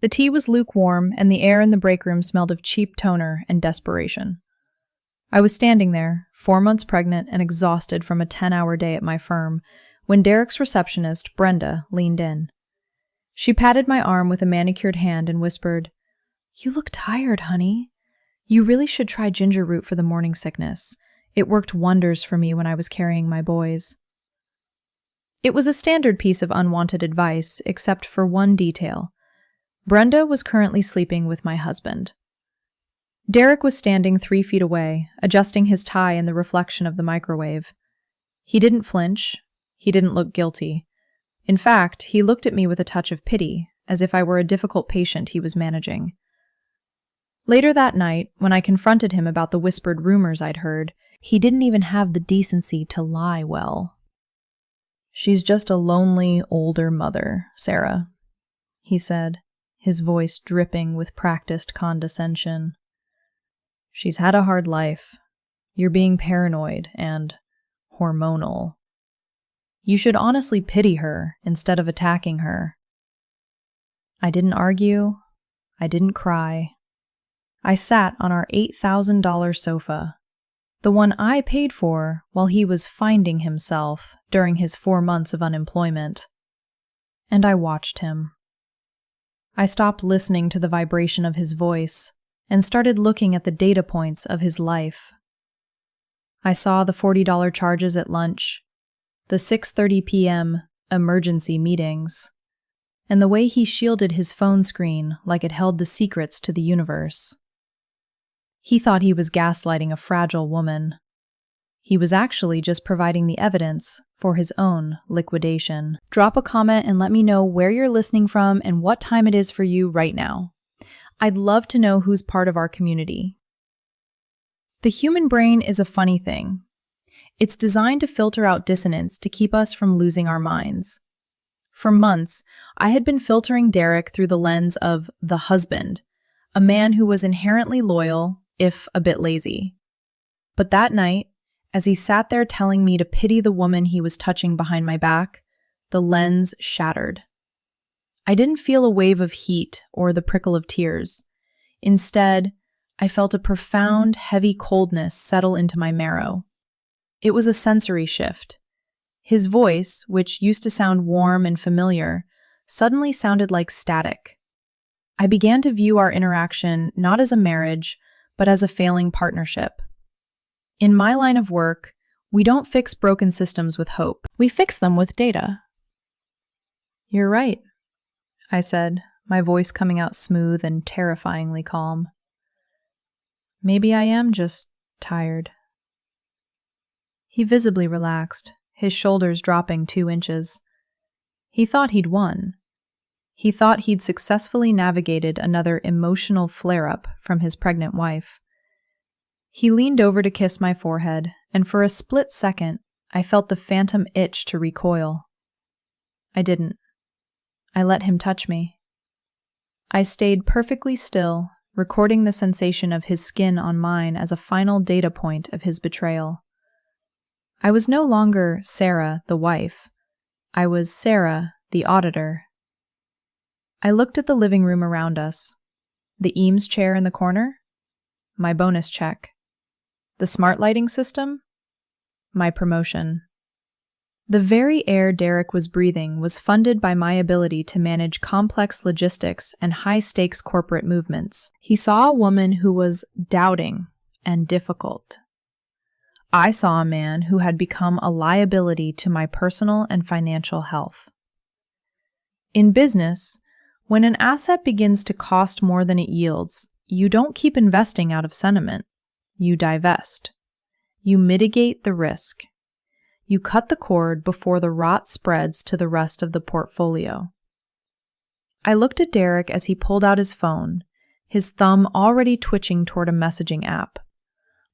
The tea was lukewarm, and the air in the break room smelled of cheap toner and desperation. I was standing there, 4 months pregnant and exhausted from a 10-hour day at my firm, when Derek's receptionist, Brenda, leaned in. She patted my arm with a manicured hand and whispered, "You look tired, honey. You really should try ginger root for the morning sickness. It worked wonders for me when I was carrying my boys." It was a standard piece of unwanted advice, except for one detail. Brenda was currently sleeping with my husband. Derek was standing 3 feet away, adjusting his tie in the reflection of the microwave. He didn't flinch. He didn't look guilty. In fact, he looked at me with a touch of pity, as if I were a difficult patient he was managing. Later that night, when I confronted him about the whispered rumors I'd heard, he didn't even have the decency to lie well. "She's just a lonely, older mother, Sarah," he said, his voice dripping with practiced condescension. "She's had a hard life. You're being paranoid and hormonal. You should honestly pity her instead of attacking her." I didn't argue. I didn't cry. I sat on our $8,000 sofa, the one I paid for while he was finding himself during his 4 months of unemployment. And I watched him. I stopped listening to the vibration of his voice and started looking at the data points of his life. I saw the $40 charges at lunch, the 6:30 p.m. emergency meetings, and the way he shielded his phone screen like it held the secrets to the universe. He thought he was gaslighting a fragile woman. He was actually just providing the evidence for his own liquidation. Drop a comment and let me know where you're listening from and what time it is for you right now. I'd love to know who's part of our community. The human brain is a funny thing. It's designed to filter out dissonance to keep us from losing our minds. For months, I had been filtering Derek through the lens of the husband, a man who was inherently loyal, if a bit lazy. But that night, as he sat there telling me to pity the woman he was touching behind my back, the lens shattered. I didn't feel a wave of heat or the prickle of tears. Instead, I felt a profound, heavy coldness settle into my marrow. It was a sensory shift. His voice, which used to sound warm and familiar, suddenly sounded like static. I began to view our interaction not as a marriage, but as a failing partnership. In my line of work, we don't fix broken systems with hope. We fix them with data. "You're right," I said, my voice coming out smooth and terrifyingly calm. "Maybe I am just tired." He visibly relaxed, his shoulders dropping 2 inches. He thought he'd won. He thought he'd successfully navigated another emotional flare-up from his pregnant wife. He leaned over to kiss my forehead, and for a split second, I felt the phantom itch to recoil. I didn't. I let him touch me. I stayed perfectly still, recording the sensation of his skin on mine as a final data point of his betrayal. I was no longer Sarah, the wife. I was Sarah, the auditor. I looked at the living room around us. The Eames chair in the corner? My bonus check. The smart lighting system? My promotion. The very air Derek was breathing was funded by my ability to manage complex logistics and high-stakes corporate movements. He saw a woman who was doubting and difficult. I saw a man who had become a liability to my personal and financial health. In business, when an asset begins to cost more than it yields, you don't keep investing out of sentiment. You divest. You mitigate the risk. You cut the cord before the rot spreads to the rest of the portfolio. I looked at Derek as he pulled out his phone, his thumb already twitching toward a messaging app,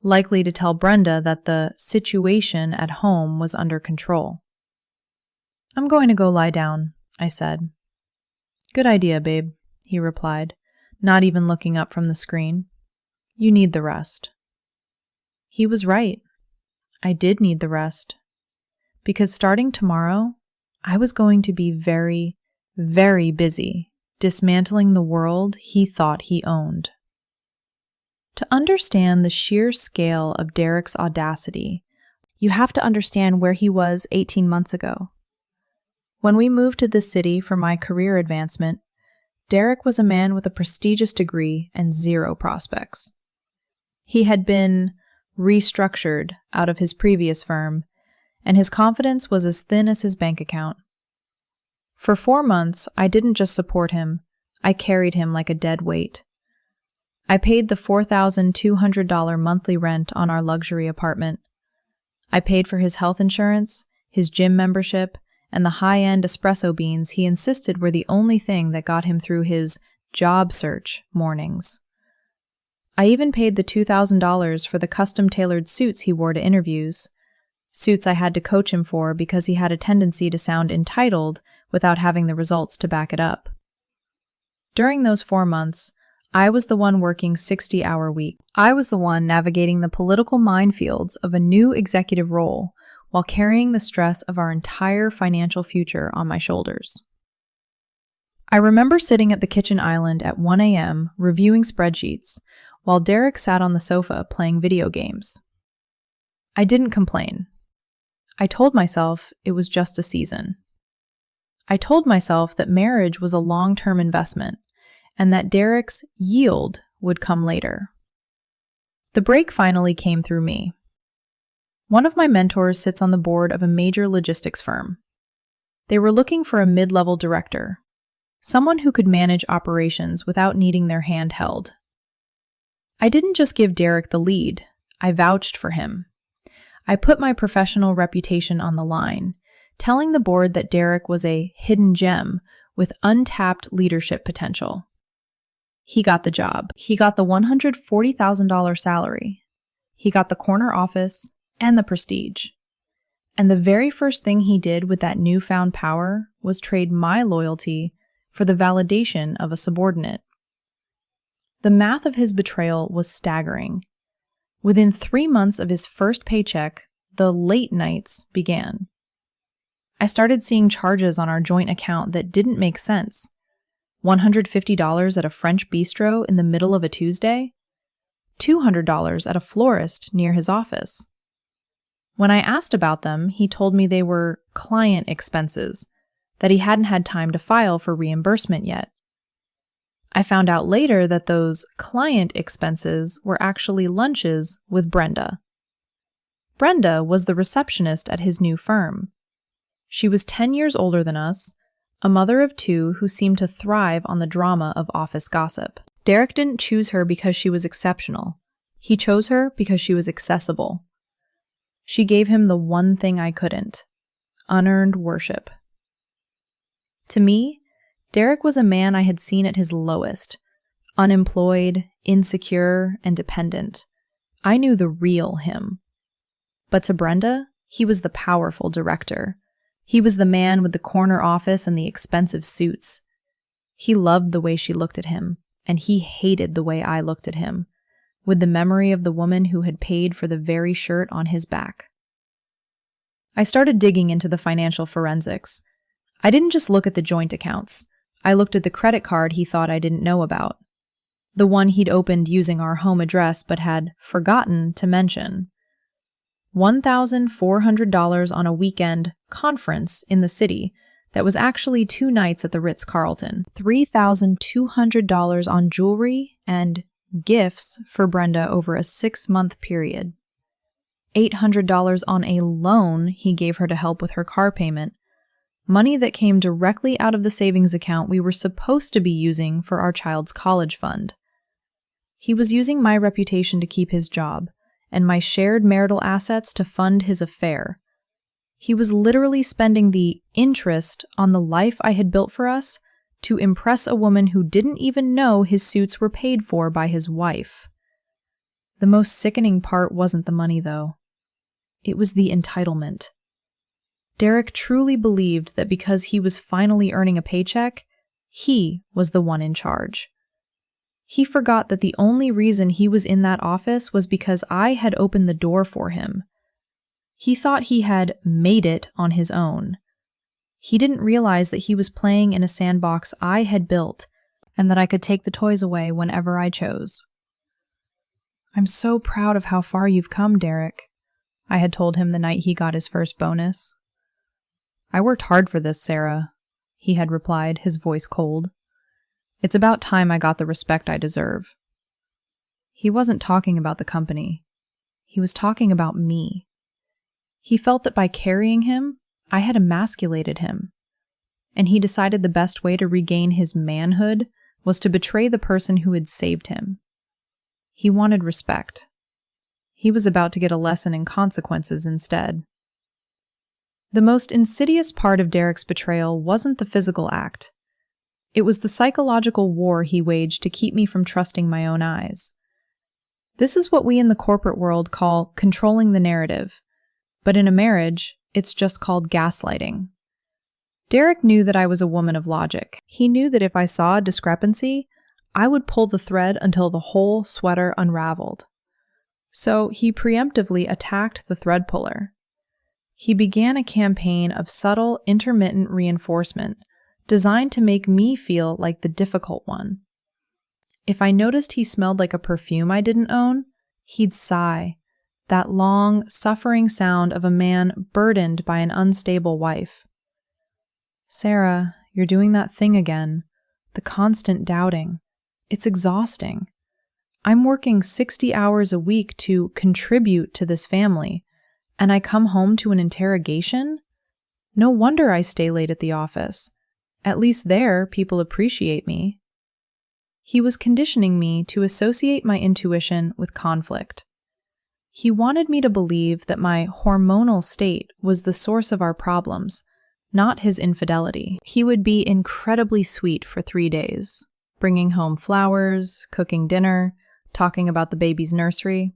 likely to tell Brenda that the situation at home was under control. "I'm going to go lie down," I said. "Good idea, babe," he replied, not even looking up from the screen. "You need the rest." He was right. I did need the rest. Because starting tomorrow, I was going to be very, very busy dismantling the world he thought he owned. To understand the sheer scale of Derek's audacity, you have to understand where he was 18 months ago. When we moved to this city for my career advancement, Derek was a man with a prestigious degree and zero prospects. He had been restructured out of his previous firm, and his confidence was as thin as his bank account. For 4 months, I didn't just support him, I carried him like a dead weight. I paid the $4,200 monthly rent on our luxury apartment. I paid for his health insurance, his gym membership, and the high-end espresso beans he insisted were the only thing that got him through his job search mornings. I even paid the $2,000 for the custom-tailored suits he wore to interviews, suits I had to coach him for because he had a tendency to sound entitled without having the results to back it up. During those 4 months, I was the one working 60-hour weeks. I was the one navigating the political minefields of a new executive role while carrying the stress of our entire financial future on my shoulders. I remember sitting at the kitchen island at 1 a.m. reviewing spreadsheets while Derek sat on the sofa playing video games. I didn't complain. I told myself it was just a season. I told myself that marriage was a long-term investment and that Derek's yield would come later. The break finally came through me. One of my mentors sits on the board of a major logistics firm. They were looking for a mid-level director, someone who could manage operations without needing their hand held. I didn't just give Derek the lead, I vouched for him. I put my professional reputation on the line, telling the board that Derek was a hidden gem with untapped leadership potential. He got the job. He got the $140,000 salary. He got the corner office and the prestige. And the very first thing he did with that newfound power was trade my loyalty for the validation of a subordinate. The math of his betrayal was staggering. Within 3 months of his first paycheck, the late nights began. I started seeing charges on our joint account that didn't make sense. $150 at a French bistro in the middle of a Tuesday, $200 at a florist near his office. When I asked about them, he told me they were client expenses, that he hadn't had time to file for reimbursement yet. I found out later that those client expenses were actually lunches with Brenda. Brenda was the receptionist at his new firm. She was 10 years older than us, a mother of 2 who seemed to thrive on the drama of office gossip. Derek didn't choose her because she was exceptional. He chose her because she was accessible. She gave him the one thing I couldn't: unearned worship. To me, Derek was a man I had seen at his lowest, unemployed, insecure, and dependent. I knew the real him. But to Brenda, he was the powerful director. He was the man with the corner office and the expensive suits. He loved the way she looked at him, and he hated the way I looked at him, with the memory of the woman who had paid for the very shirt on his back. I started digging into the financial forensics. I didn't just look at the joint accounts. I looked at the credit card he thought I didn't know about, the one he'd opened using our home address but had forgotten to mention. $1,400 on a weekend conference in the city that was actually 2 nights at the Ritz-Carlton, $3,200 on jewelry and gifts for Brenda over a 6-month period, $800 on a loan he gave her to help with her car payment, money that came directly out of the savings account we were supposed to be using for our child's college fund. He was using my reputation to keep his job, and my shared marital assets to fund his affair. He was literally spending the interest on the life I had built for us to impress a woman who didn't even know his suits were paid for by his wife. The most sickening part wasn't the money, though. It was the entitlement. Derek truly believed that because he was finally earning a paycheck, he was the one in charge. He forgot that the only reason he was in that office was because I had opened the door for him. He thought he had made it on his own. He didn't realize that he was playing in a sandbox I had built and that I could take the toys away whenever I chose. "I'm so proud of how far you've come, Derek," I had told him the night he got his first bonus. "I worked hard for this, Sarah," he had replied, his voice cold. "It's about time I got the respect I deserve." He wasn't talking about the company. He was talking about me. He felt that by carrying him, I had emasculated him, and he decided the best way to regain his manhood was to betray the person who had saved him. He wanted respect. He was about to get a lesson in consequences instead. The most insidious part of Derek's betrayal wasn't the physical act. It was the psychological war he waged to keep me from trusting my own eyes. This is what we in the corporate world call controlling the narrative, but in a marriage, it's just called gaslighting. Derek knew that I was a woman of logic. He knew that if I saw a discrepancy, I would pull the thread until the whole sweater unraveled. So he preemptively attacked the thread puller. He began a campaign of subtle, intermittent reinforcement designed to make me feel like the difficult one. If I noticed he smelled like a perfume I didn't own, he'd sigh, that long, suffering sound of a man burdened by an unstable wife. "Sarah, you're doing that thing again. The constant doubting. It's exhausting. I'm working 60 hours a week to contribute to this family, and I come home to an interrogation? No wonder I stay late at the office. At least there, people appreciate me." He was conditioning me to associate my intuition with conflict. He wanted me to believe that my hormonal state was the source of our problems, not his infidelity. He would be incredibly sweet for 3 days, bringing home flowers, cooking dinner, talking about the baby's nursery,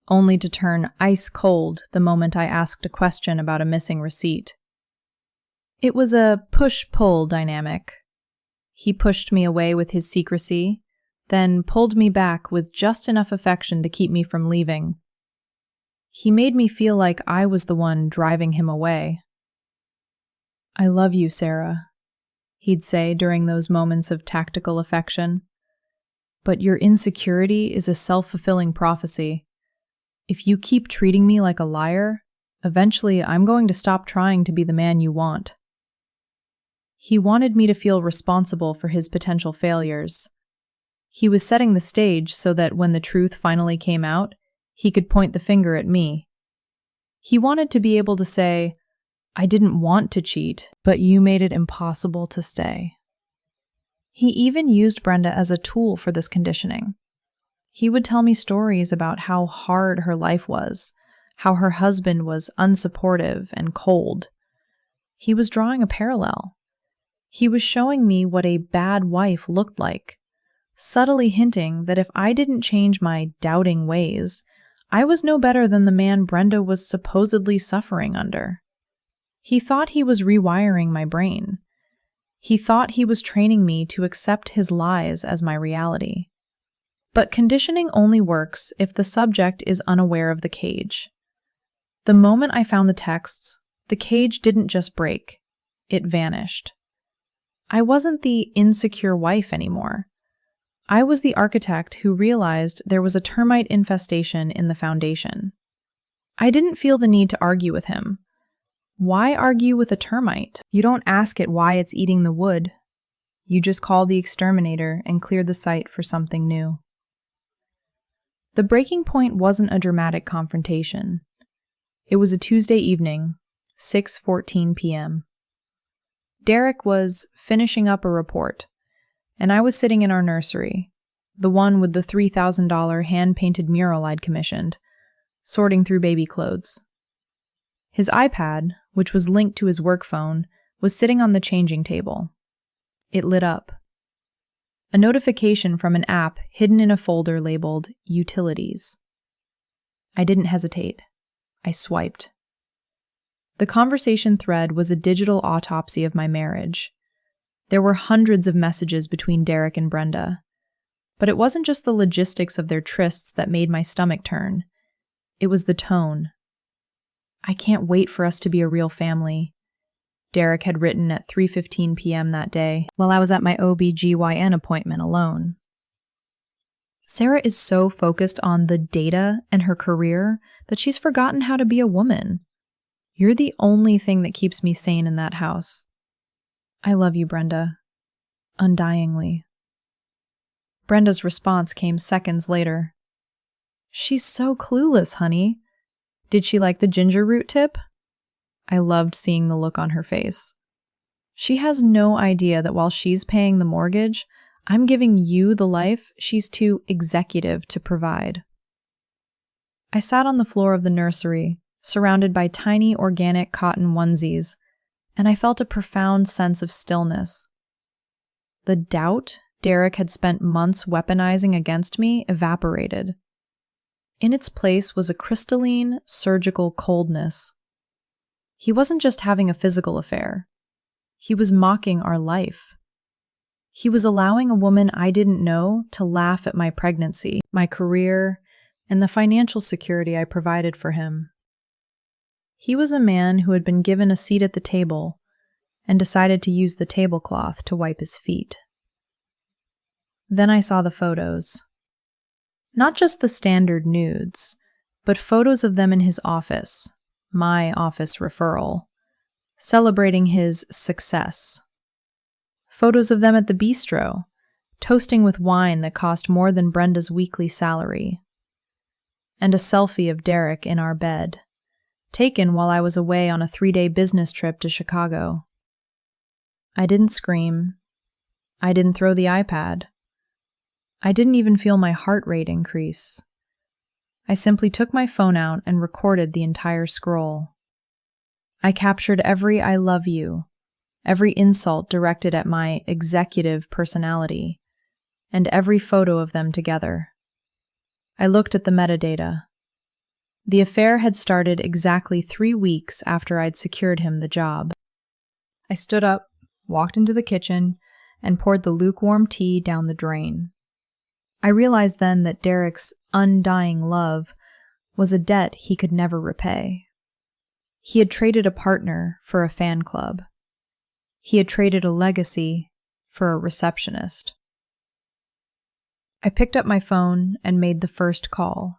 only to turn ice cold the moment I asked a question about a missing receipt. It was a push-pull dynamic. He pushed me away with his secrecy, then pulled me back with just enough affection to keep me from leaving. He made me feel like I was the one driving him away. "I love you, Sarah," he'd say during those moments of tactical affection. "But your insecurity is a self-fulfilling prophecy. If you keep treating me like a liar, eventually I'm going to stop trying to be the man you want." He wanted me to feel responsible for his potential failures. He was setting the stage so that when the truth finally came out, he could point the finger at me. He wanted to be able to say, "I didn't want to cheat, but you made it impossible to stay." He even used Brenda as a tool for this conditioning. He would tell me stories about how hard her life was, how her husband was unsupportive and cold. He was drawing a parallel. He was showing me what a bad wife looked like, subtly hinting that if I didn't change my doubting ways, I was no better than the man Brenda was supposedly suffering under. He thought he was rewiring my brain. He thought he was training me to accept his lies as my reality. But conditioning only works if the subject is unaware of the cage. The moment I found the texts, the cage didn't just break, it vanished. I wasn't the insecure wife anymore. I was the architect who realized there was a termite infestation in the foundation. I didn't feel the need to argue with him. Why argue with a termite? You don't ask it why it's eating the wood. You just call the exterminator and clear the site for something new. The breaking point wasn't a dramatic confrontation. It was a Tuesday evening, 6:14 p.m. Derek was finishing up a report, and I was sitting in our nursery, the one with the $3,000 hand-painted mural I'd commissioned, sorting through baby clothes. His iPad, which was linked to his work phone, was sitting on the changing table. It lit up. A notification from an app hidden in a folder labeled Utilities. I didn't hesitate. I swiped. The conversation thread was a digital autopsy of my marriage. There were hundreds of messages between Derek and Brenda. But it wasn't just the logistics of their trysts that made my stomach turn. It was the tone. "I can't wait for us to be a real family. Derek had written at 3:15 p.m. that day while I was at my OB/GYN appointment alone. Sarah is so focused on the data and her career that she's forgotten how to be a woman. You're the only thing that keeps me sane in that house. I love you, Brenda. Undyingly. Brenda's response came seconds later. She's so clueless, honey. Did she like the ginger root tip? I loved seeing the look on her face. She has no idea that while she's paying the mortgage, I'm giving you the life she's too executive to provide. I sat on the floor of the nursery, surrounded by tiny organic cotton onesies, and I felt a profound sense of stillness. The doubt Derek had spent months weaponizing against me evaporated. In its place was a crystalline, surgical coldness. He wasn't just having a physical affair. He was mocking our life. He was allowing a woman I didn't know to laugh at my pregnancy, my career, and the financial security I provided for him. He was a man who had been given a seat at the table and decided to use the tablecloth to wipe his feet. Then I saw the photos. Not just the standard nudes, but photos of them in his office, my office referral, celebrating his success. Photos of them at the bistro, toasting with wine that cost more than Brenda's weekly salary. And a selfie of Derek in our bed, taken while I was away on a 3-day business trip to Chicago. I didn't scream. I didn't throw the iPad. I didn't even feel my heart rate increase. I simply took my phone out and recorded the entire scroll. I captured every I love you, every insult directed at my executive personality, and every photo of them together. I looked at the metadata. The affair had started exactly 3 weeks after I'd secured him the job. I stood up, walked into the kitchen, and poured the lukewarm tea down the drain. I realized then that Derek's undying love was a debt he could never repay. He had traded a partner for a fan club. He had traded a legacy for a receptionist. I picked up my phone and made the first call.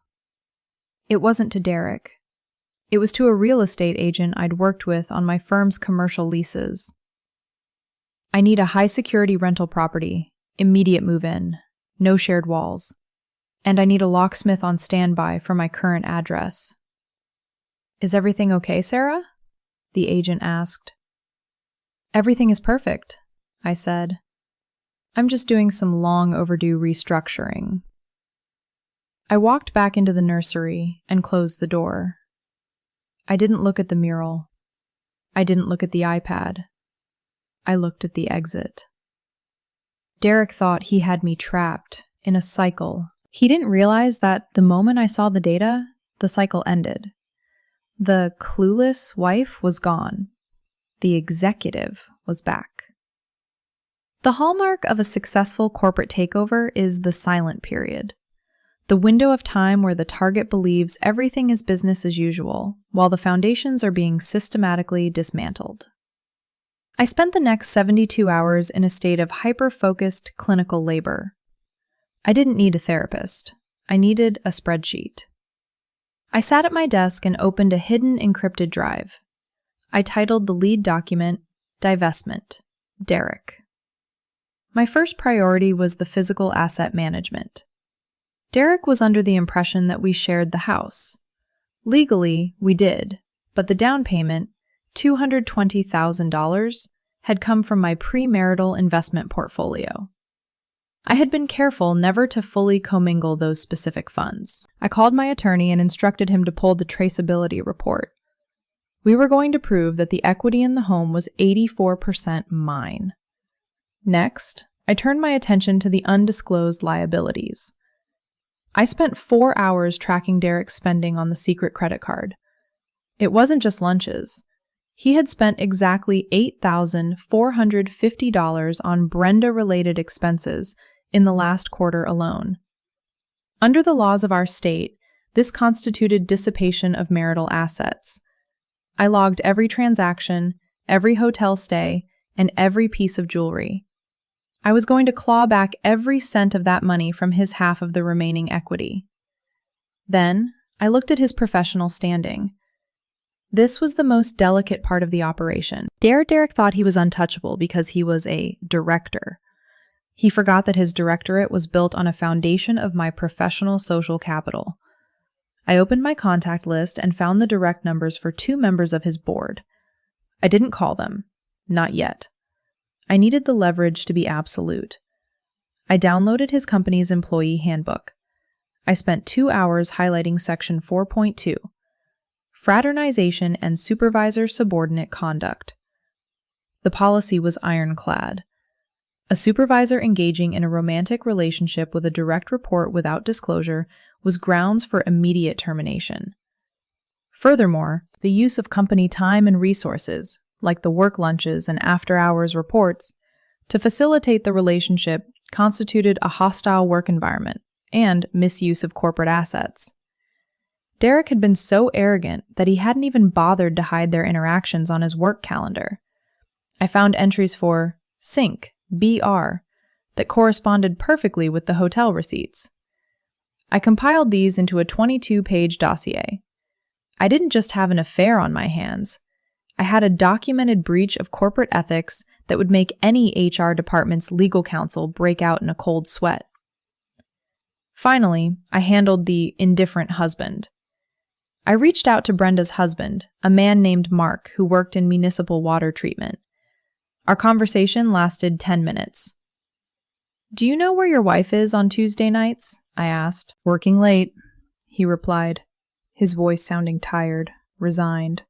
It wasn't to Derek. It was to a real estate agent I'd worked with on my firm's commercial leases. I need a high-security rental property, immediate move-in, no shared walls, and I need a locksmith on standby for my current address. Is everything okay, Sarah? The agent asked. Everything is perfect, I said. I'm just doing some long overdue restructuring. I walked back into the nursery and closed the door. I didn't look at the mural. I didn't look at the iPad. I looked at the exit. Derek thought he had me trapped in a cycle. He didn't realize that the moment I saw the data, the cycle ended. The clueless wife was gone. The executive was back. The hallmark of a successful corporate takeover is the silent period. The window of time where the target believes everything is business as usual, while the foundations are being systematically dismantled. I spent the next 72 hours in a state of hyper-focused clinical labor. I didn't need a therapist. I needed a spreadsheet. I sat at my desk and opened a hidden encrypted drive. I titled the lead document, Divestment, Derek. My first priority was the physical asset management. Derek was under the impression that we shared the house. Legally, we did, but the down payment, $220,000, had come from my premarital investment portfolio. I had been careful never to fully commingle those specific funds. I called my attorney and instructed him to pull the traceability report. We were going to prove that the equity in the home was 84% mine. Next, I turned my attention to the undisclosed liabilities. I spent 4 hours tracking Derek's spending on the secret credit card. It wasn't just lunches. He had spent exactly $8,450 on Brenda-related expenses in the last quarter alone. Under the laws of our state, this constituted dissipation of marital assets. I logged every transaction, every hotel stay, and every piece of jewelry. I was going to claw back every cent of that money from his half of the remaining equity. Then, I looked at his professional standing. This was the most delicate part of the operation. Derek thought he was untouchable because he was a director. He forgot that his directorate was built on a foundation of my professional social capital. I opened my contact list and found the direct numbers for 2 members of his board. I didn't call them. Not yet. I needed the leverage to be absolute. I downloaded his company's employee handbook. I spent 2 hours highlighting section 4.2, Fraternization and Supervisor-Subordinate Conduct. The policy was ironclad. A supervisor engaging in a romantic relationship with a direct report without disclosure was grounds for immediate termination. Furthermore, the use of company time and resources, like the work lunches and after-hours reports, to facilitate the relationship constituted a hostile work environment and misuse of corporate assets. Derek had been so arrogant that he hadn't even bothered to hide their interactions on his work calendar. I found entries for sync, BR, that corresponded perfectly with the hotel receipts. I compiled these into a 22-page dossier. I didn't just have an affair on my hands. I had a documented breach of corporate ethics that would make any HR department's legal counsel break out in a cold sweat. Finally, I handled the indifferent husband. I reached out to Brenda's husband, a man named Mark who worked in municipal water treatment. Our conversation lasted 10 minutes. "Do you know where your wife is on Tuesday nights?" I asked. "Working late," he replied, his voice sounding tired, resigned.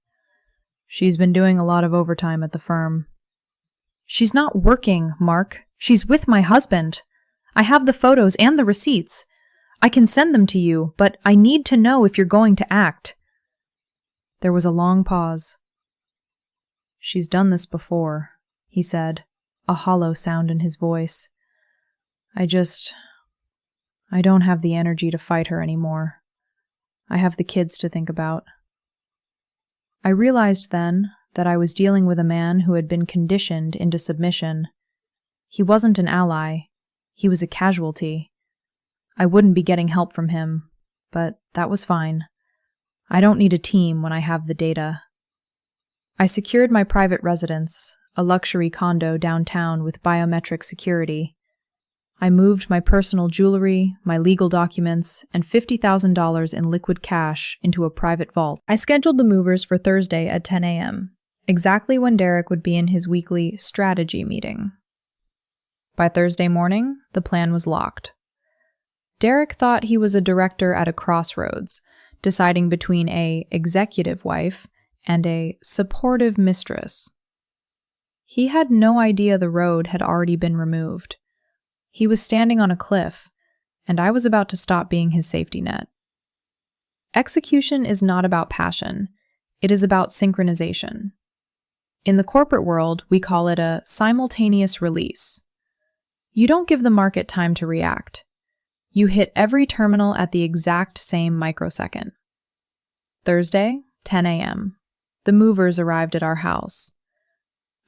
"She's been doing a lot of overtime at the firm." "She's not working, Mark. She's with my husband. I have the photos and the receipts. I can send them to you, but I need to know if you're going to act." There was a long pause. "She's done this before," he said, a hollow sound in his voice. I don't have the energy to fight her anymore. I have the kids to think about." I realized then that I was dealing with a man who had been conditioned into submission. He wasn't an ally. He was a casualty. I wouldn't be getting help from him, but that was fine. I don't need a team when I have the data. I secured my private residence, a luxury condo downtown with biometric security. I moved my personal jewelry, my legal documents, and $50,000 in liquid cash into a private vault. I scheduled the movers for Thursday at 10 a.m., exactly when Derek would be in his weekly strategy meeting. By Thursday morning, the plan was locked. Derek thought he was a director at a crossroads, deciding between a executive wife and a supportive mistress. He had no idea the road had already been removed. He was standing on a cliff, and I was about to stop being his safety net. Execution is not about passion. It is about synchronization. In the corporate world, we call it a simultaneous release. You don't give the market time to react. You hit every terminal at the exact same microsecond. Thursday, 10 a.m. The movers arrived at our house.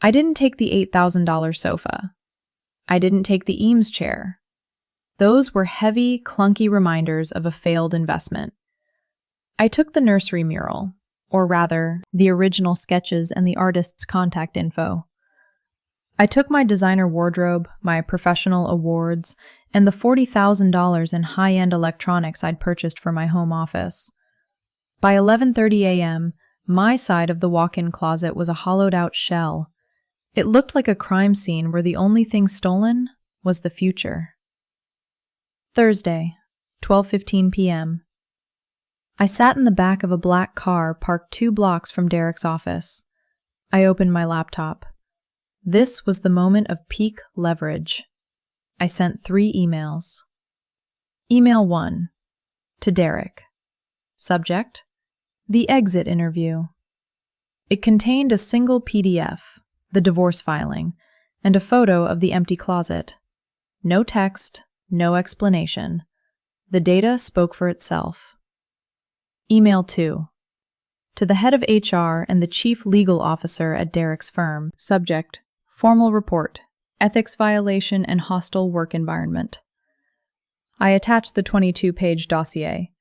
I didn't take the $8,000 sofa. I didn't take the Eames chair. Those were heavy, clunky reminders of a failed investment. I took the nursery mural, or rather, the original sketches and the artist's contact info. I took my designer wardrobe, my professional awards, and the $40,000 in high-end electronics I'd purchased for my home office. By 11:30 a.m., my side of the walk-in closet was a hollowed-out shell. It looked like a crime scene where the only thing stolen was the future. Thursday, 12:15 p.m. I sat in the back of a black car parked 2 blocks from Derek's office. I opened my laptop. This was the moment of peak leverage. I sent 3 emails. Email 1. To Derek. Subject: The exit interview. It contained a single PDF, the divorce filing, and a photo of the empty closet. No text, no explanation. The data spoke for itself. Email 2. To the head of HR and the chief legal officer at Derek's firm. Subject: Formal report. Ethics violation and hostile work environment. I attached the 22-page dossier.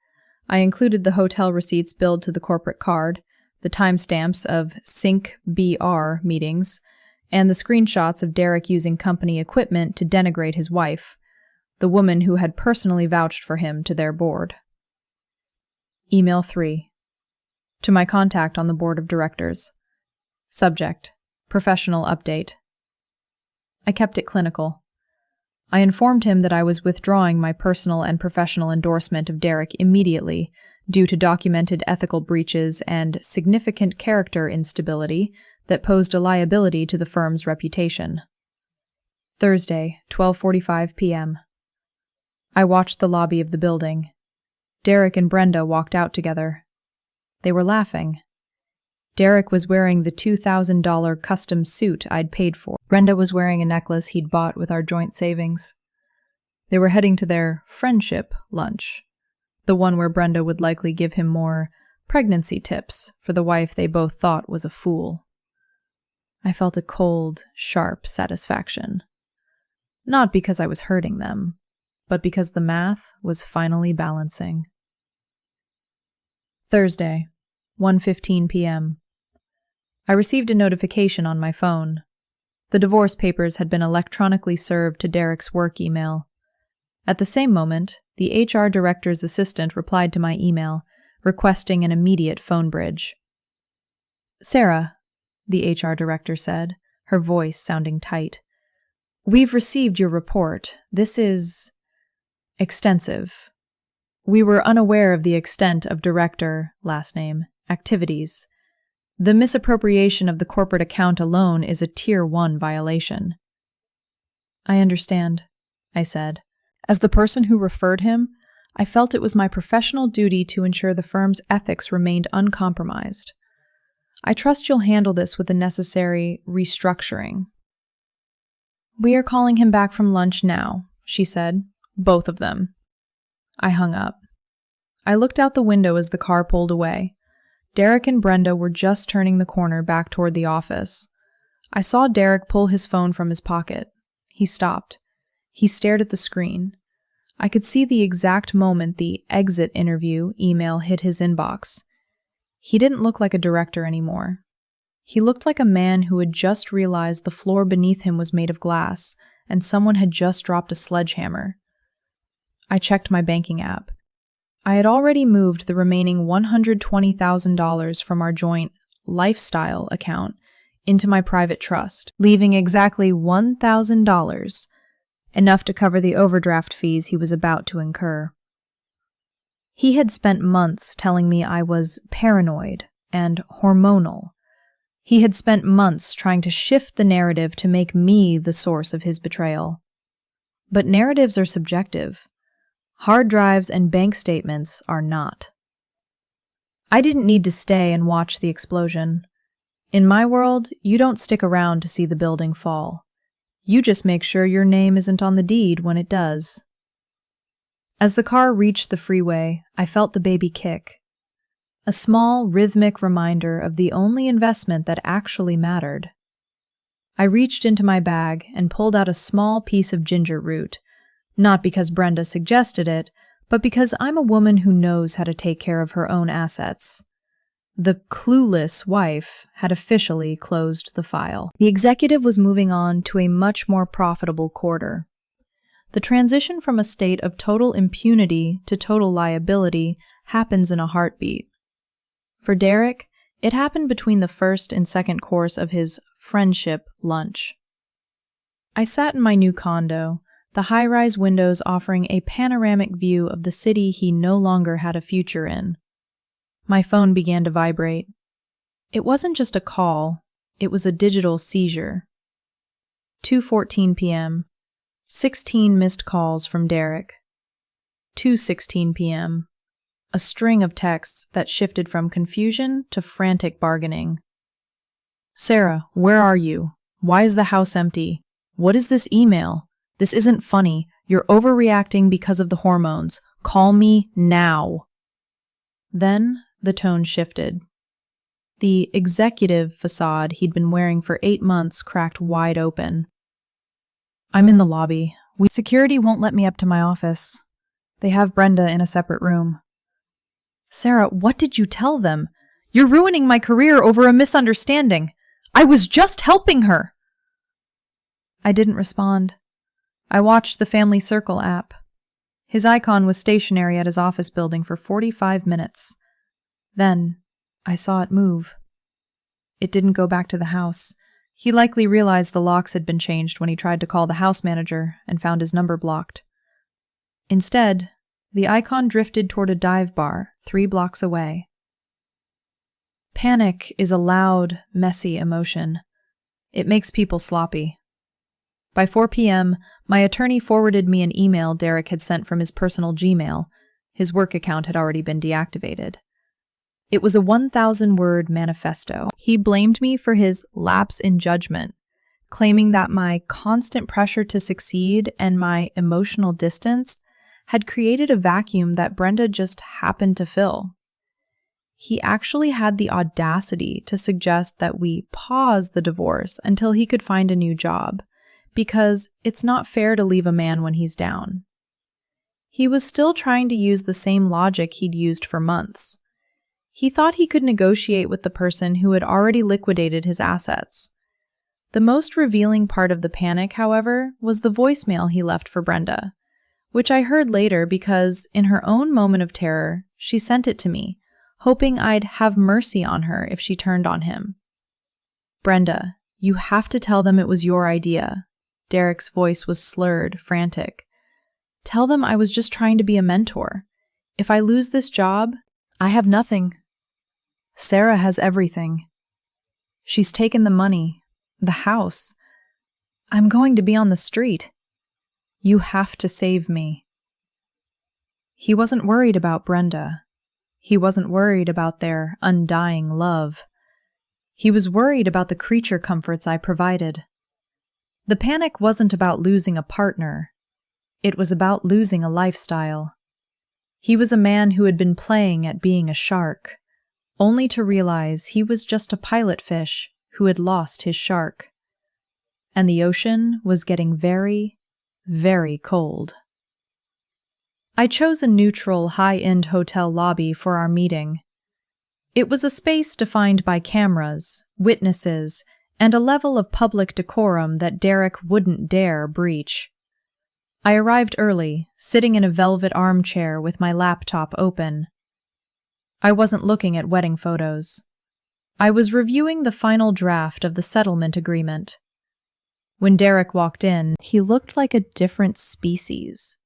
I included the hotel receipts billed to the corporate card, the timestamps of Sync BR meetings, and the screenshots of Derek using company equipment to denigrate his wife, the woman who had personally vouched for him to their board. Email 3. To my contact on the board of directors. Subject: Professional update. I kept it clinical. I informed him that I was withdrawing my personal and professional endorsement of Derek immediately due to documented ethical breaches and significant character instability that posed a liability to the firm's reputation. Thursday, 12:45 p.m. I watched the lobby of the building. Derek and Brenda walked out together. They were laughing. Derek was wearing the $2,000 custom suit I'd paid for. Brenda was wearing a necklace he'd bought with our joint savings. They were heading to their friendship lunch, the one where Brenda would likely give him more pregnancy tips for the wife they both thought was a fool. I felt a cold, sharp satisfaction. Not because I was hurting them, but because the math was finally balancing. Thursday, 1:15 p.m. I received a notification on my phone. The divorce papers had been electronically served to Derek's work email. At the same moment, the HR director's assistant replied to my email, requesting an immediate phone bridge. "Sarah," the HR director said, her voice sounding tight, "we've received your report. This is extensive. We were unaware of the extent of director, last name, activities. The misappropriation of the corporate account alone is a Tier 1 violation." "I understand," I said. As the person who referred him, I felt it was my professional duty to ensure the firm's ethics remained uncompromised. "I trust you'll handle this with the necessary restructuring." "We are calling him back from lunch now," she said. "Both of them." I hung up. I looked out the window as the car pulled away. Derek and Brenda were just turning the corner back toward the office. I saw Derek pull his phone from his pocket. He stopped. He stared at the screen. I could see the exact moment the exit interview email hit his inbox. He didn't look like a director anymore. He looked like a man who had just realized the floor beneath him was made of glass, and someone had just dropped a sledgehammer. I checked my banking app. I had already moved the remaining $120,000 from our joint lifestyle account into my private trust, leaving exactly $1,000, enough to cover the overdraft fees he was about to incur. He had spent months telling me I was paranoid and hormonal. He had spent months trying to shift the narrative to make me the source of his betrayal. But narratives are subjective. Hard drives and bank statements are not. I didn't need to stay and watch the explosion. In my world, you don't stick around to see the building fall. You just make sure your name isn't on the deed when it does. As the car reached the freeway, I felt the baby kick. A small, rhythmic reminder of the only investment that actually mattered. I reached into my bag and pulled out a small piece of ginger root, not because Brenda suggested it, but because I'm a woman who knows how to take care of her own assets. The clueless wife had officially closed the file. The executive was moving on to a much more profitable quarter. The transition from a state of total impunity to total liability happens in a heartbeat. For Derek, it happened between the first and second course of his friendship lunch. I sat in my new condo, the high-rise windows offering a panoramic view of the city he no longer had a future in. My phone began to vibrate. It wasn't just a call, it was a digital seizure. 2:14 p.m. 16 missed calls from Derek. 2:16 p.m. A string of texts that shifted from confusion to frantic bargaining. "Sarah, where are you? Why is the house empty? What is this email? This isn't funny. You're overreacting because of the hormones. Call me now." Then the tone shifted. The executive facade he'd been wearing for 8 months cracked wide open. I'm in the lobby. Security won't let me up to my office. They have Brenda in a separate room. Sarah, what did you tell them? You're ruining my career over a misunderstanding. I was just helping her. I didn't respond. I watched the Family Circle app. His icon was stationary at his office building for 45 minutes. Then, I saw it move. It didn't go back to the house. He likely realized the locks had been changed when he tried to call the house manager and found his number blocked. Instead, the icon drifted toward a dive bar 3 blocks away. Panic is a loud, messy emotion. It makes people sloppy. By 4 p.m., my attorney forwarded me an email Derek had sent from his personal Gmail. His work account had already been deactivated. It was a 1,000-word manifesto. He blamed me for his lapse in judgment, claiming that my constant pressure to succeed and my emotional distance had created a vacuum that Brenda just happened to fill. He actually had the audacity to suggest that we pause the divorce until he could find a new job, because it's not fair to leave a man when he's down. He was still trying to use the same logic he'd used for months. He thought he could negotiate with the person who had already liquidated his assets. The most revealing part of the panic, however, was the voicemail he left for Brenda, which I heard later because, in her own moment of terror, she sent it to me, hoping I'd have mercy on her if she turned on him. Brenda, you have to tell them it was your idea. Derek's voice was slurred, frantic. Tell them I was just trying to be a mentor. If I lose this job, I have nothing. Sarah has everything. She's taken the money, the house. I'm going to be on the street. You have to save me. He wasn't worried about Brenda. He wasn't worried about their undying love. He was worried about the creature comforts I provided. The panic wasn't about losing a partner. It was about losing a lifestyle. He was a man who had been playing at being a shark, only to realize he was just a pilot fish who had lost his shark. And the ocean was getting very, very cold. I chose a neutral, high-end hotel lobby for our meeting. It was a space defined by cameras, witnesses, and a level of public decorum that Derek wouldn't dare breach. I arrived early, sitting in a velvet armchair with my laptop open. I wasn't looking at wedding photos. I was reviewing the final draft of the settlement agreement. When Derek walked in, he looked like a different species.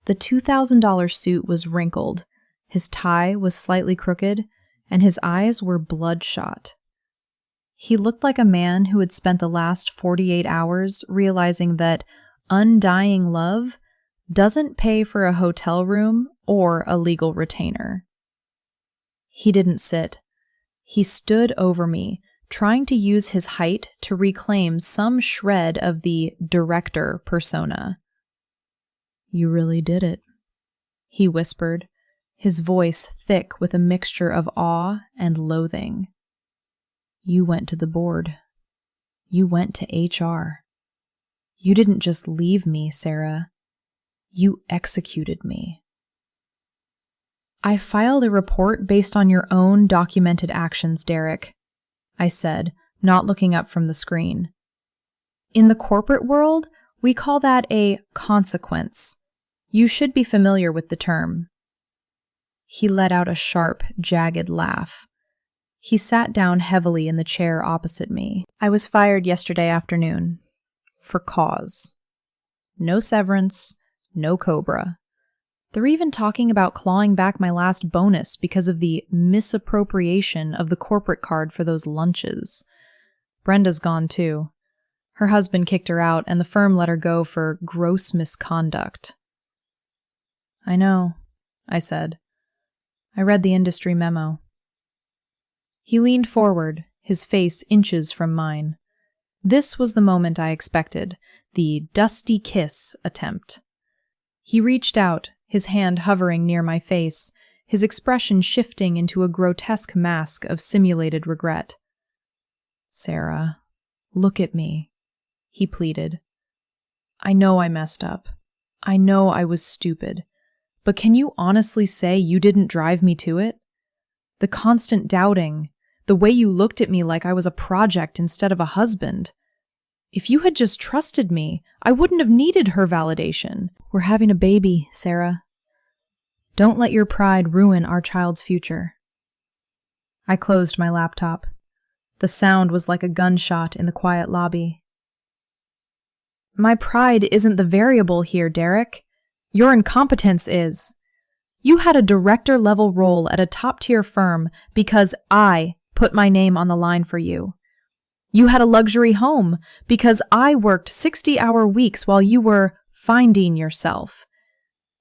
The $2,000 suit was wrinkled, his tie was slightly crooked, and his eyes were bloodshot. He looked like a man who had spent the last 48 hours realizing that undying love doesn't pay for a hotel room or a legal retainer. He didn't sit. He stood over me, trying to use his height to reclaim some shred of the director persona. You really did it, he whispered, his voice thick with a mixture of awe and loathing. You went to the board. You went to HR. You didn't just leave me, Sarah. You executed me. I filed a report based on your own documented actions, Derek, I said, not looking up from the screen. In the corporate world, we call that a consequence. You should be familiar with the term. He let out a sharp, jagged laugh. He sat down heavily in the chair opposite me. I was fired yesterday afternoon. For cause. No severance, no COBRA. They're even talking about clawing back my last bonus because of the misappropriation of the corporate card for those lunches. Brenda's gone too. Her husband kicked her out and the firm let her go for gross misconduct. I know, I said. I read the industry memo. He leaned forward, his face inches from mine. This was the moment I expected, the dusty kiss attempt. He reached out, his hand hovering near my face, his expression shifting into a grotesque mask of simulated regret. "Sarah, look at me," he pleaded. "I know I messed up. I know I was stupid. But can you honestly say you didn't drive me to it? The constant doubting, the way you looked at me like I was a project instead of a husband. If you had just trusted me, I wouldn't have needed her validation. We're having a baby, Sarah. Don't let your pride ruin our child's future." I closed my laptop. The sound was like a gunshot in the quiet lobby. "My pride isn't the variable here, Derek. Your incompetence is. You had a director-level role at a top-tier firm because I put my name on the line for you. You had a luxury home because I worked 60-hour weeks while you were finding yourself.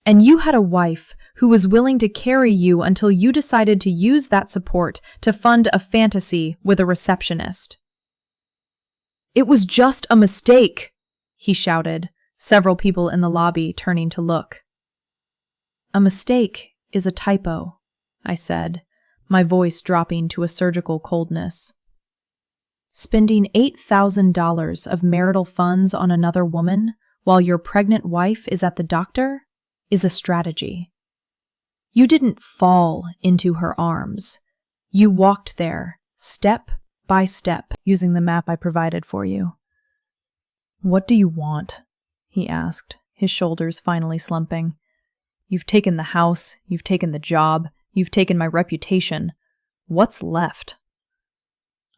And you had a wife who was willing to carry you until you decided to use that support to fund a fantasy with a receptionist." "It was just a mistake," he shouted, several people in the lobby turning to look. "A mistake is a typo," I said, my voice dropping to a surgical coldness. "Spending $8,000 of marital funds on another woman while your pregnant wife is at the doctor is a strategy. You didn't fall into her arms. You walked there, step by step, using the map I provided for you." "What do you want?" he asked, his shoulders finally slumping. "You've taken the house, you've taken the job, you've taken my reputation. What's left?"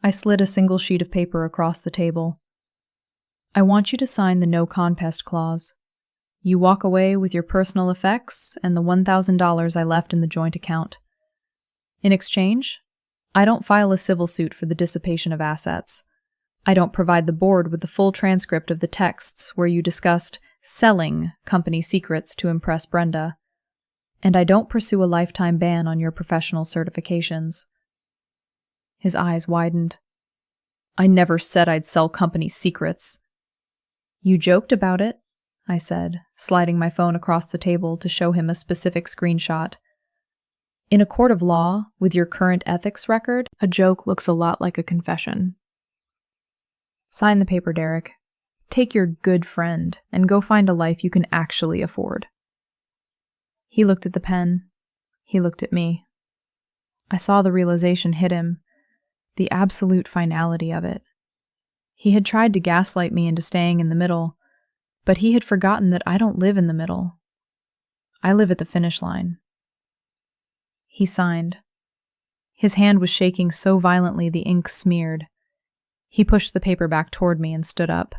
I slid a single sheet of paper across the table. "I want you to sign the no contest clause. You walk away with your personal effects and the $1,000 I left in the joint account. In exchange, I don't file a civil suit for the dissipation of assets. I don't provide the board with the full transcript of the texts where you discussed selling company secrets to impress Brenda. And I don't pursue a lifetime ban on your professional certifications." His eyes widened. "I never said I'd sell company secrets." "You joked about it," I said, sliding my phone across the table to show him a specific screenshot. "In a court of law, with your current ethics record, a joke looks a lot like a confession. Sign the paper, Derek. Take your good friend and go find a life you can actually afford." He looked at the pen. He looked at me. I saw the realization hit him, the absolute finality of it. He had tried to gaslight me into staying in the middle, but he had forgotten that I don't live in the middle. I live at the finish line. He signed. His hand was shaking so violently the ink smeared. He pushed the paper back toward me and stood up.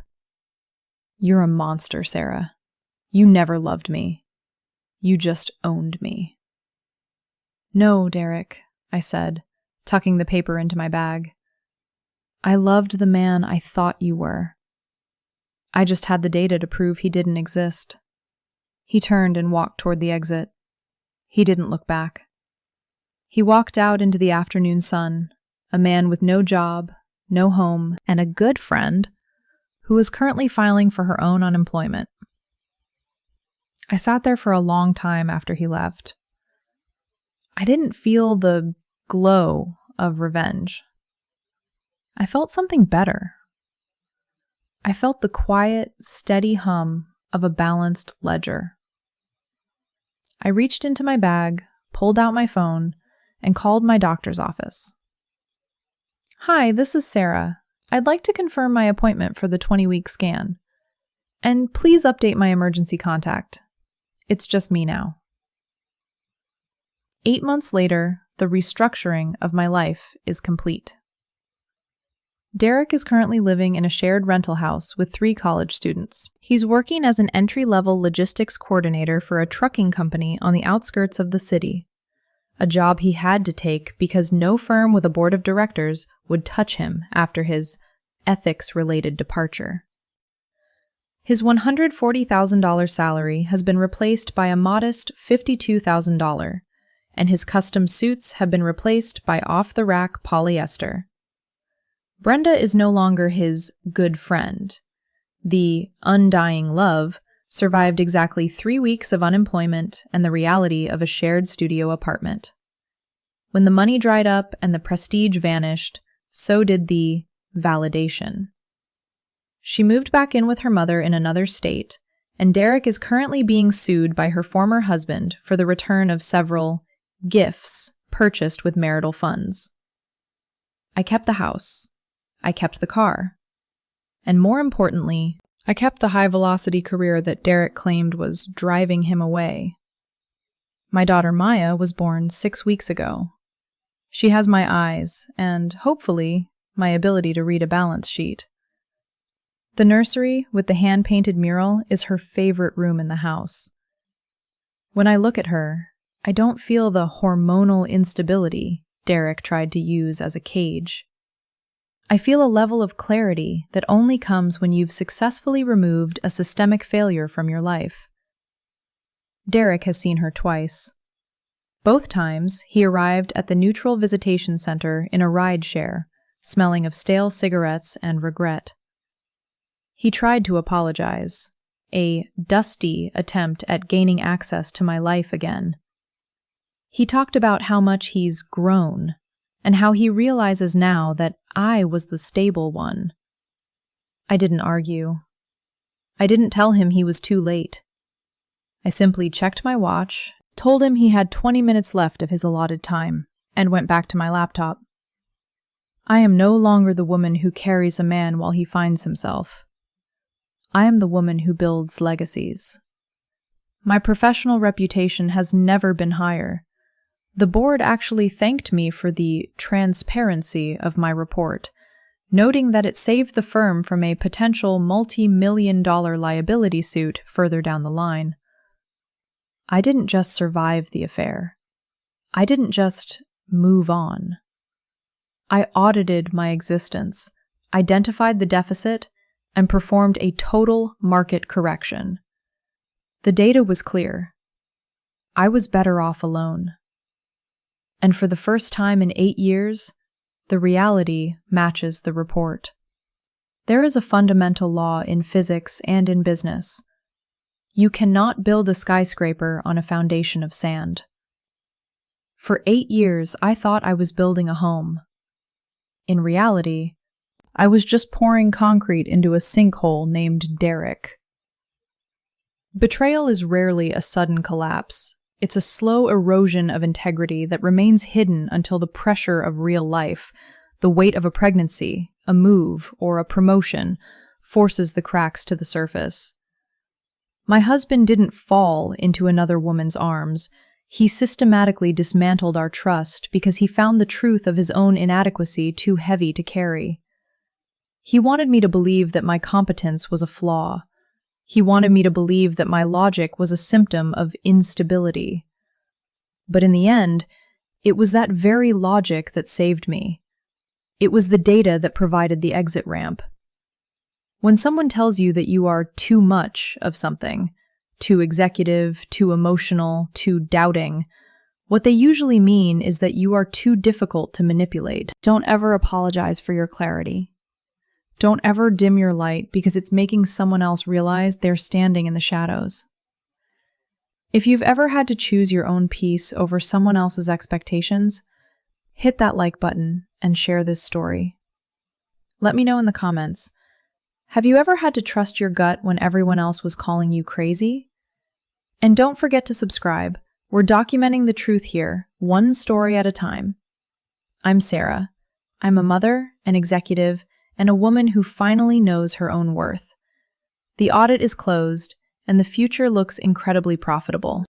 "You're a monster, Sarah. You never loved me. You just owned me." "No, Derek," I said, tucking the paper into my bag. "I loved the man I thought you were. I just had the data to prove he didn't exist." He turned and walked toward the exit. He didn't look back. He walked out into the afternoon sun, a man with no job, no home, and a good friend who was currently filing for her own unemployment. I sat there for a long time after he left. I didn't feel the glow of revenge. I felt something better. I felt the quiet, steady hum of a balanced ledger. I reached into my bag, pulled out my phone, and called my doctor's office. "Hi, this is Sarah. I'd like to confirm my appointment for the 20-week scan. And please update my emergency contact. It's just me now." 8 months later, the restructuring of my life is complete. Derek is currently living in a shared rental house with 3 college students. He's working as an entry-level logistics coordinator for a trucking company on the outskirts of the city, a job he had to take because no firm with a board of directors would touch him after his ethics-related departure. His $140,000 salary has been replaced by a modest $52,000, and his custom suits have been replaced by off-the-rack polyester. Brenda is no longer his good friend. The undying love survived exactly 3 weeks of unemployment and the reality of a shared studio apartment. When the money dried up and the prestige vanished, so did the validation. She moved back in with her mother in another state, and Derek is currently being sued by her former husband for the return of several gifts purchased with marital funds. I kept the house. I kept the car. And more importantly, I kept the high-velocity career that Derek claimed was driving him away. My daughter Maya was born 6 weeks ago. She has my eyes and, hopefully, my ability to read a balance sheet. The nursery with the hand-painted mural is her favorite room in the house. When I look at her, I don't feel the hormonal instability Derek tried to use as a cage. I feel a level of clarity that only comes when you've successfully removed a systemic failure from your life. Derek has seen her twice. Both times, he arrived at the Neutral Visitation Center in a ride share, smelling of stale cigarettes and regret. He tried to apologize, a dusty attempt at gaining access to my life again. He talked about how much he's grown, and how he realizes now that I was the stable one. I didn't argue. I didn't tell him he was too late. I simply checked my watch, told him he had 20 minutes left of his allotted time, and went back to my laptop. I am no longer the woman who carries a man while he finds himself. I am the woman who builds legacies. My professional reputation has never been higher. The board actually thanked me for the transparency of my report, noting that it saved the firm from a potential multi-million-dollar liability suit further down the line. I didn't just survive the affair. I didn't just move on. I audited my existence, identified the deficit, and performed a total market correction. The data was clear. I was better off alone. And for the first time in 8 years, the reality matches the report. There is a fundamental law in physics and in business. You cannot build a skyscraper on a foundation of sand. For 8 years, I thought I was building a home. In reality, I was just pouring concrete into a sinkhole named Derek. Betrayal is rarely a sudden collapse. It's a slow erosion of integrity that remains hidden until the pressure of real life, the weight of a pregnancy, a move, or a promotion, forces the cracks to the surface. My husband didn't fall into another woman's arms. He systematically dismantled our trust because he found the truth of his own inadequacy too heavy to carry. He wanted me to believe that my competence was a flaw. He wanted me to believe that my logic was a symptom of instability. But in the end, it was that very logic that saved me. It was the data that provided the exit ramp. When someone tells you that you are too much of something, too executive, too emotional, too doubting, what they usually mean is that you are too difficult to manipulate. Don't ever apologize for your clarity. Don't ever dim your light because it's making someone else realize they're standing in the shadows. If you've ever had to choose your own peace over someone else's expectations, hit that like button and share this story. Let me know in the comments. Have you ever had to trust your gut when everyone else was calling you crazy? And don't forget to subscribe. We're documenting the truth here, one story at a time. I'm Sarah. I'm a mother, an executive, and a woman who finally knows her own worth. The audit is closed, and the future looks incredibly profitable.